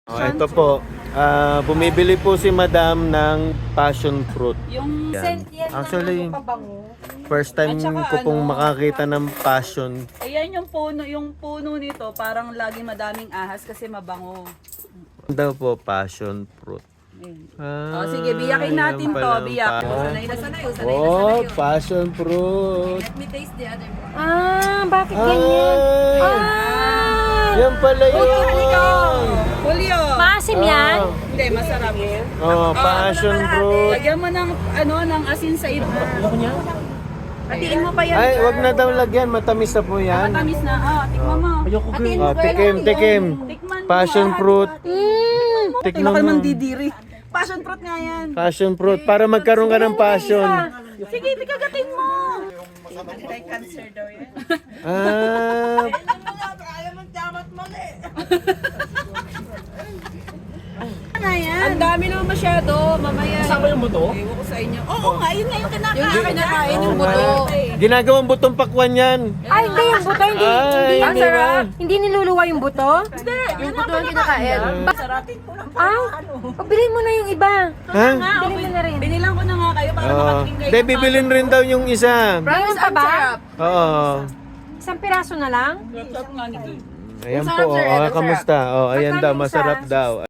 Ito po, bumibili po si Madam ng passion fruit. Yung Yan. scent yan Actually, na pabango. first time At saka ko pong ano, makakita ng passion. Ayan yung puno nito, parang laging madaming ahas kasi mabango. Daw po, passion fruit. Oh, sige, biyakin natin to, biyak. Sanay na sanay, sanay na Oh, sanay. passion fruit. Let me taste the other one. Ah, bakit ganyan? Ay! Yan pala yun! Julio! Maasim yan? Hindi, masarap. Oh, passion fruit. Lagyan mo ng, ng asin sa iba. Hatiin mo pa yan. Ay, wag na daw lagyan. Matamis na po yan. Matamis na. Tikman mo. Hatiin mo. Oh, tikim, tikim. Tikman mo. Passion fruit. Kailan Tikman ka naman mo. didiri. Passion fruit nga yan. Passion fruit. Para magkaroon ka ng passion. Sige, tikagatin mo. Anti-cancer daw yan. Ah, Ang dami naman masyado, mamaya. Kasama yung buto? Ewan ko sa inyo. Oo nga, yun nga yung kinakain. Yung kinakain, yung buto. ginagawang butong pakwan yan. Ay, hindi yung buto, hindi, Ay, hindi, hindi ba? hindi niluluwa yung buto? Hindi, yung buto yung kinakain. Sarapin ko lang. Ay, pabilin mo na yung iba. Ha? Bilhin mo na rin. Binilang ko na nga kayo para Oo. makatikim kayo. Hindi, bibilin rin daw yung isa. Mayroon pa ba? Oo. Isang piraso na lang? Sarap nga nito. Ayan po. Oh, kamusta? Oh, ayan daw, masarap daw.